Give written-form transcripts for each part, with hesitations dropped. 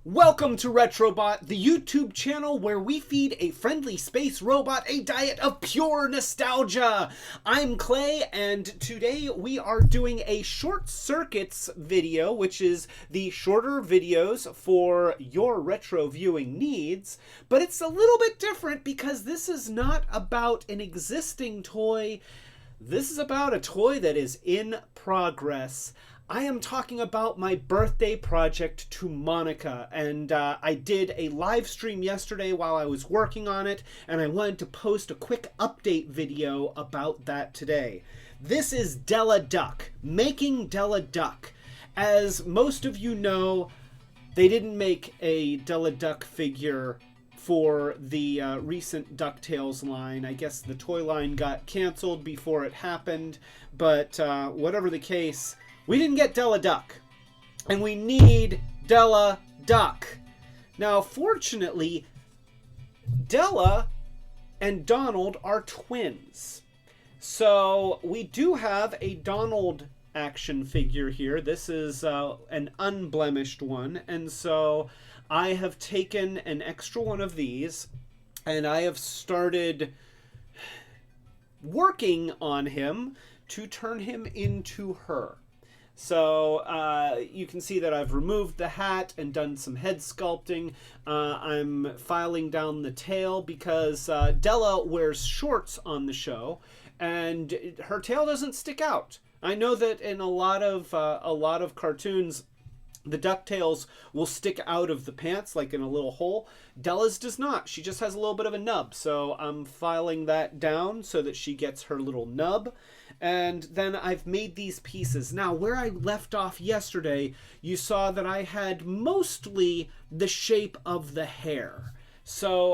Welcome to Retrobot, the YouTube channel where we feed a friendly space robot a diet of pure nostalgia. I'm Clay, and today we are doing a short circuits video, which is the shorter videos for your retro viewing needs, but it's a little bit different because this is not about an existing toy. This is about a toy that is in progress. I am talking about my birthday project to Monica, and I did a live stream yesterday while I was working on it, and I wanted to post a quick update video about that today. This is Della Duck, making Della Duck. As most of you know, they didn't make a Della Duck figure for the recent Ducktales line. I guess the toy line got canceled before it happened, but whatever the case, we didn't get Della Duck, and we need Della Duck. Now, fortunately, Della and Donald are twins. So we do have a Donald action figure here. This is an unblemished one, and so I have taken an extra one of these, and I have started working on him to turn him into her. So you can see that I've removed the hat and done some head sculpting. I'm filing down the tail because Della wears shorts on the show, and her tail doesn't stick out. I know that in a lot of cartoons, the Ducktales will stick out of the pants like in a little hole. Della's does not. She just has a little bit of a nub. So I'm filing that down so that she gets her little nub. And then I've made these pieces. Now, where I left off yesterday, you saw that I had mostly the shape of the hair. So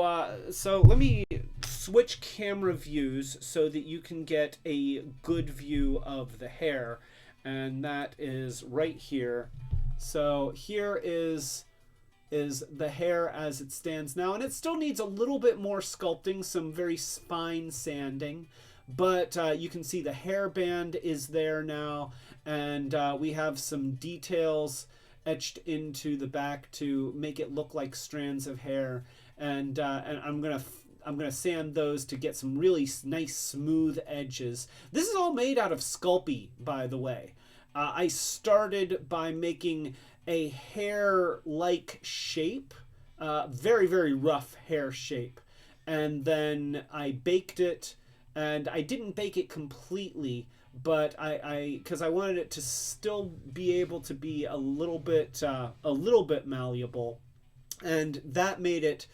let me switch camera views so that you can get a good view of the hair. And that is right here. So here is the hair as it stands now, and it still needs a little bit more sculpting, some very fine sanding, but you can see the hairband is there now, and we have some details etched into the back to make it look like strands of hair, and I'm gonna sand those to get some really nice smooth edges. This is all made out of Sculpey, by the way. I started by making a hair-like shape, very, very rough hair shape. And then I baked it, and I didn't bake it completely, but because I wanted it to still be able to be a little bit malleable. And that made it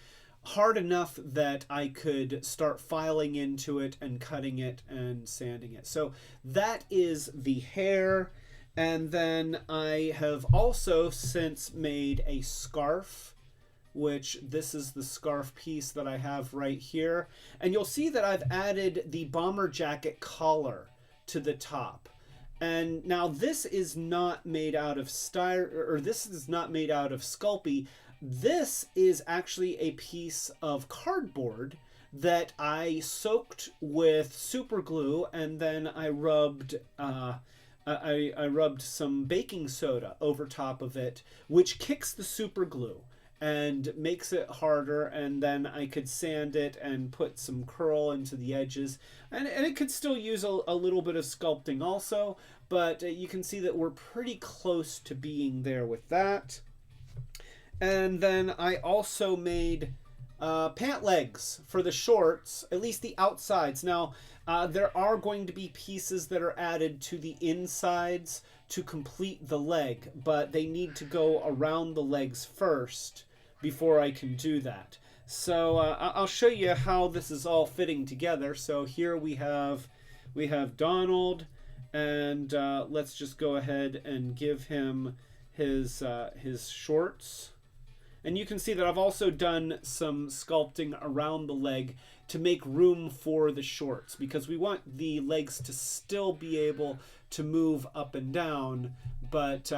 hard enough that I could start filing into it and cutting it and sanding it. So that is the hair. And then I have also since made a scarf, which this is the scarf piece that I have right here. And you'll see that I've added the bomber jacket collar to the top. And now this is not made out of this is not made out of Sculpey. This is actually a piece of cardboard that I soaked with super glue, and then I rubbed I rubbed some baking soda over top of it, which kicks the super glue and makes it harder, and then I could sand it and put some curl into the edges, and it could still use a little bit of sculpting also, but you can see that we're pretty close to being there with that. And then I also made pant legs for the shorts, at least the outsides. Now, there are going to be pieces that are added to the insides to complete the leg, but they need to go around the legs first before I can do that. So I'll show you how this is all fitting together. So here we have Donald, and let's just go ahead and give him his shorts. And you can see that I've also done some sculpting around the leg to make room for the shorts, because we want the legs to still be able to move up and down, but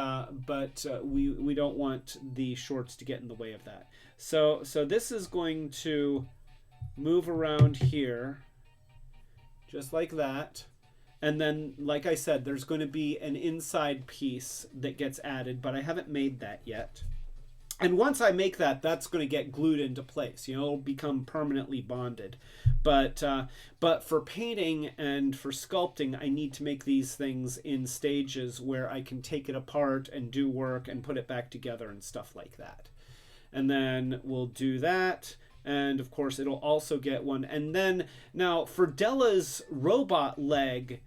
we don't want the shorts to get in the way of that. So this is going to move around here, just like that. And then, like I said, there's going to be an inside piece that gets added, but I haven't made that yet. And once I make that, that's going to get glued into place. You know, it'll become permanently bonded. But for painting and for sculpting, I need to make these things in stages where I can take it apart and do work and put it back together and stuff like that. And then we'll do that. And of course, it'll also get one. And then now for Della's robot leg,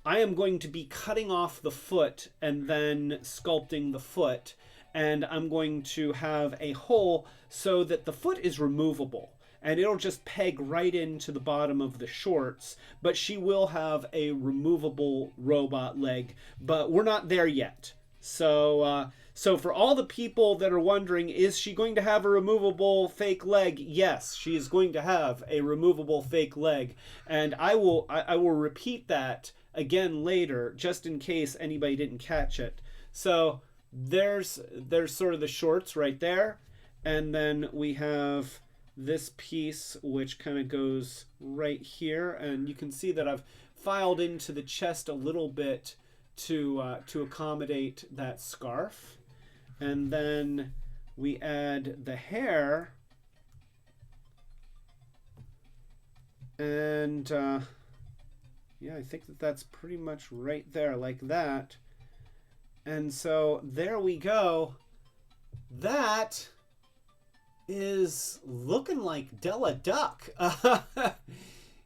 I am going to be cutting off the foot and then sculpting the foot. And I'm going to have a hole so that the foot is removable. And it'll just peg right into the bottom of the shorts. But she will have a removable robot leg. But we're not there yet. So for all the people that are wondering, is she going to have a removable fake leg? Yes, she is going to have a removable fake leg. And I will repeat that again later, just in case anybody didn't catch it. So there's sort of the shorts right there. And then we have this piece, which kind of goes right here. And you can see that I've filed into the chest a little bit to accommodate that scarf. And then we add the hair. And yeah, I think that's pretty much right there, like that. And so there we go. That is looking like Della Duck.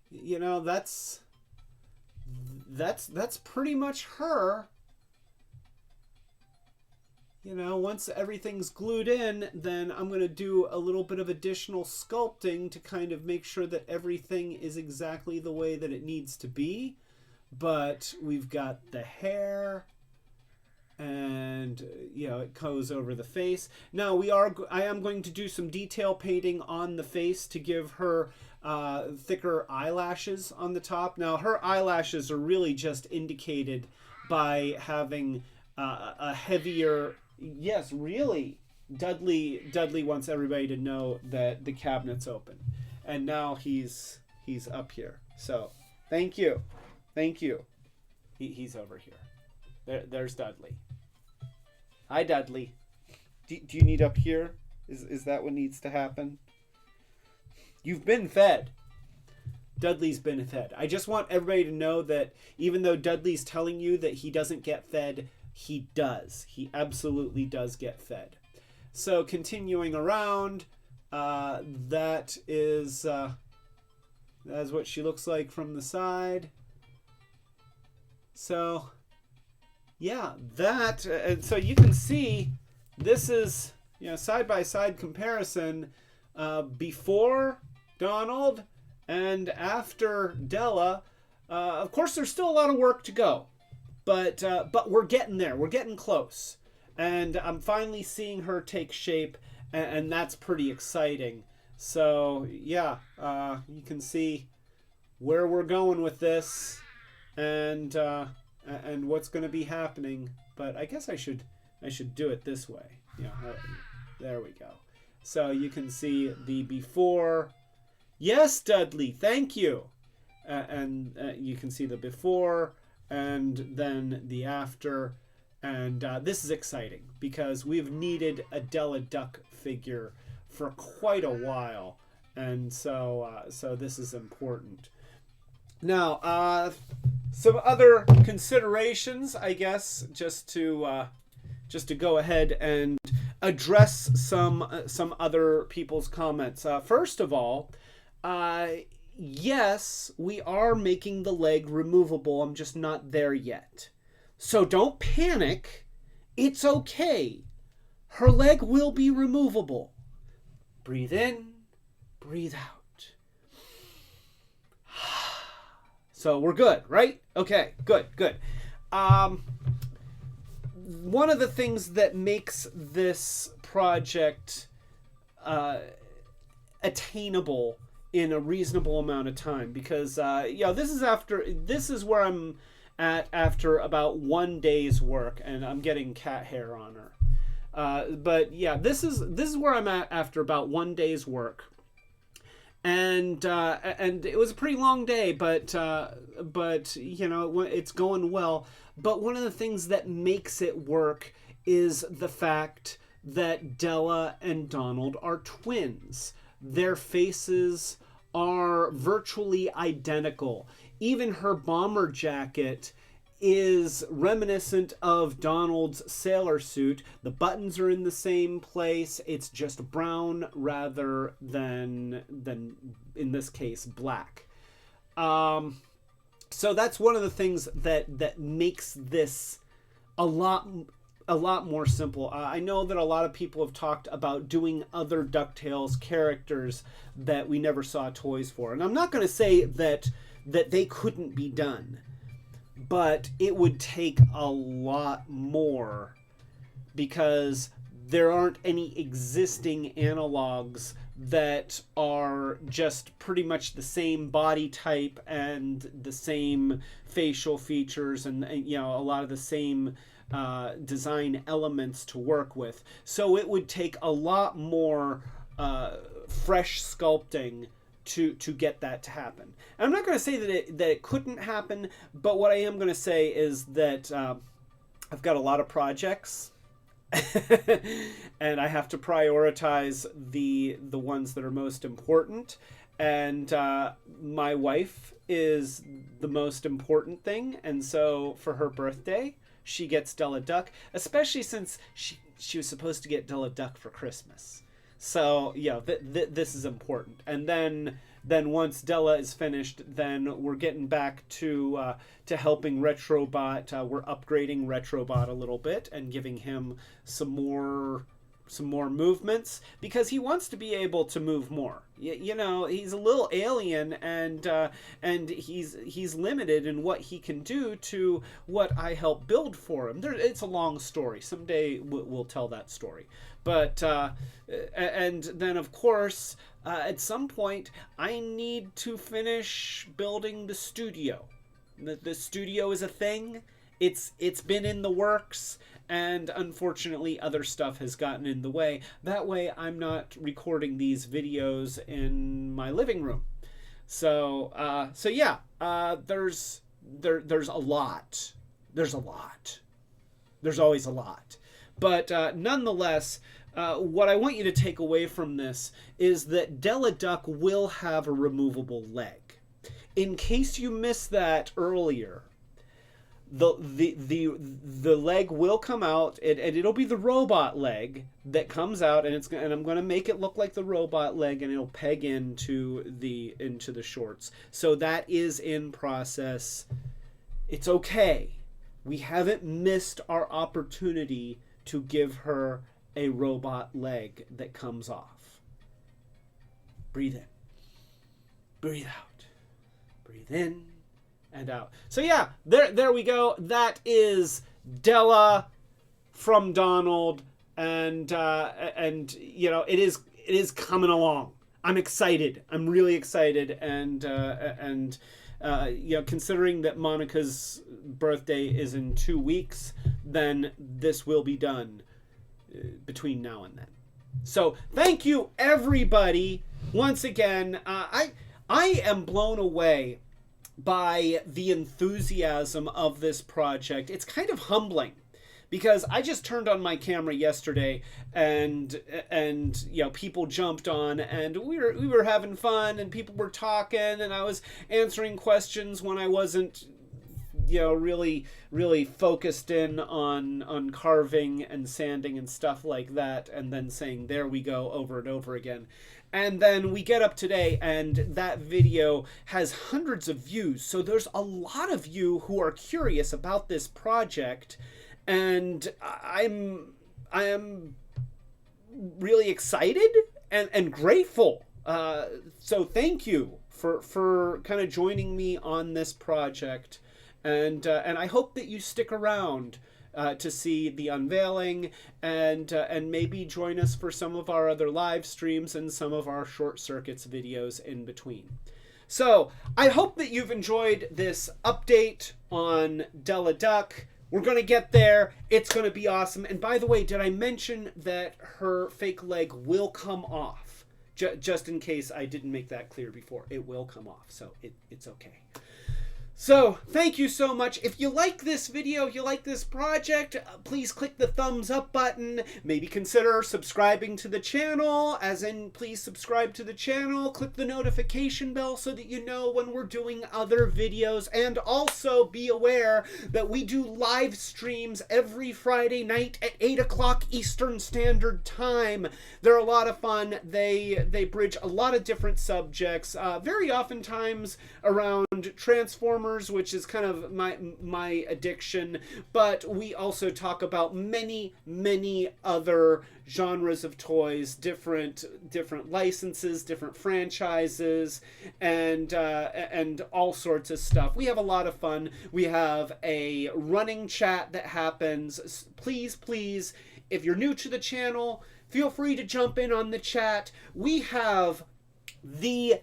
You know, that's pretty much her. You know, once everything's glued in, then I'm going to do a little bit of additional sculpting to kind of make sure that everything is exactly the way that it needs to be. But we've got the hair, and you know, it goes over the face. Now I am going to do some detail painting on the face to give her thicker eyelashes on the top. Now her eyelashes are really just indicated by having a heavier. Yes, really. Dudley wants everybody to know that the cabinet's open, and now he's up here. So thank you. He's over here. There's Dudley. Hi, Dudley. Do you need up here? Is that what needs to happen? You've been fed. Dudley's been fed. I just want everybody to know that even though Dudley's telling you that he doesn't get fed, he does. He absolutely does get fed. So continuing around, that's what she looks like from the side. So yeah, that, and so you can see this is, you know, side-by-side comparison before Donald and after Della. Of course, there's still a lot of work to go, but we're getting there. We're getting close, and I'm finally seeing her take shape, and that's pretty exciting. So yeah, you can see where we're going with this, and what's going to be happening. But I guess I should do it this way. Yeah, there we go. So you can see the before. Yes, Dudley, thank you. And you can see the before and then the after. And this is exciting because we've needed a Della Duck figure for quite a while. And so this is important. Now, some other considerations, I guess, just to go ahead and address some other people's comments. First of all, yes, we are making the leg removable. I'm just not there yet. So don't panic. It's okay. Her leg will be removable. Breathe in, breathe out. So we're good, right? Okay, good. One of the things that makes this project attainable in a reasonable amount of time, because this is where I'm at after about 1 day's work, and I'm getting cat hair on her. But yeah, this is where I'm at after about 1 day's work. And it was a pretty long day, but you know, it's going well. But one of the things that makes it work is the fact that Della and Donald are twins. Their faces are virtually identical. Even her bomber jacket is reminiscent of Donald's sailor suit. The buttons are in the same place. It's just brown rather than in this case black. So that's one of the things that makes this a lot more simple. I know that a lot of people have talked about doing other DuckTales characters that we never saw toys for, and I'm not going to say that they couldn't be done, but it would take a lot more because there aren't any existing analogs that are just pretty much the same body type and the same facial features and you know, a lot of the same design elements to work with. So it would take a lot more fresh sculpting to get that to happen. And I'm not going to say that it couldn't happen, but what I am going to say is that I've got a lot of projects and I have to prioritize the ones that are most important. And my wife is the most important thing, and so for her birthday she gets Della Duck, especially since she was supposed to get Della Duck for Christmas. So yeah, this is important. And then once Della is finished, then we're getting back to helping Retrobot. We're upgrading Retrobot a little bit and giving him some more movements because he wants to be able to move more. You know, he's a little alien and he's limited in what he can do to what I help build for him. It's a long story. Someday we'll tell that story. But and then of course at some point I need to finish building the studio. The studio is a thing. It's been in the works, and unfortunately other stuff has gotten in the way. That way I'm not recording these videos in my living room. So yeah, there's a lot. There's always a lot. But nonetheless, what I want you to take away from this is that Della Duck will have a removable leg. In case you missed that earlier, the leg will come out, and it'll be the robot leg that comes out, and I'm going to make it look like the robot leg, and it'll peg into the shorts. So that is in process. It's okay. We haven't missed our opportunity to give her a robot leg that comes off. Breathe in. Breathe out. Breathe in and out. So yeah, there we go. That is Della from Donald, and you know, it is coming along. I'm excited. I'm really excited, and you know, considering that Monica's birthday is in 2 weeks, then this will be done between now and then. So thank you everybody once again. I am blown away by the enthusiasm of this project. It's kind of humbling because I just turned on my camera yesterday and you know, people jumped on and we were having fun and people were talking and I was answering questions when I wasn't, you know, really focused in on carving and sanding and stuff like that, and then saying there we go over and over again. And then we get up today and that video has hundreds of views. So there's a lot of you who are curious about this project, and I am really excited and grateful. So thank you for kind of joining me on this project. And I hope that you stick around to see the unveiling and maybe join us for some of our other live streams and some of our short circuits videos in between. So I hope that you've enjoyed this update on Della Duck. We're going to get there. It's going to be awesome. And by the way, did I mention that her fake leg will come off? Just in case I didn't make that clear before. It will come off. So it's okay. So, thank you so much. If you like this video, if you like this project, please click the thumbs up button. Maybe consider subscribing to the channel, as in please subscribe to the channel. Click the notification bell so that you know when we're doing other videos. And also be aware that we do live streams every Friday night at 8 o'clock Eastern Standard Time. They're a lot of fun. They bridge a lot of different subjects, very oftentimes around Transformers, which is kind of my addiction, but we also talk about many other genres of toys, different licenses, different franchises, and all sorts of stuff. We have a lot of fun. We have a running chat that happens. Please, if you're new to the channel, feel free to jump in on the chat. We have the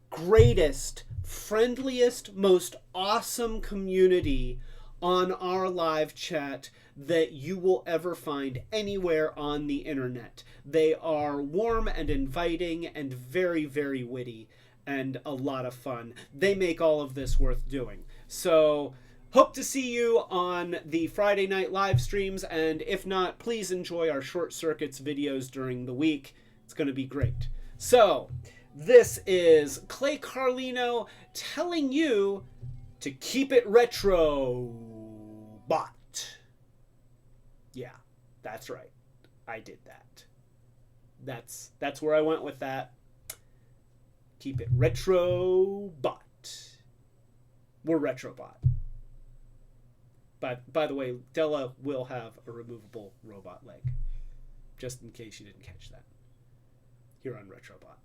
greatest, friendliest, most awesome community on our live chat that you will ever find anywhere on the internet. They are warm and inviting and very witty and a lot of fun. They make all of this worth doing. So hope to see you on the Friday night live streams, and if not, please enjoy our Short Circuits videos during the week. It's going to be great. So this is Clay Carlino telling you to keep it retro, bot. Yeah, that's right. I did that. That's where I went with that. Keep it retro, bot. We're Retrobot. By the way, Della will have a removable robot leg, just in case you didn't catch that, here on Retrobot.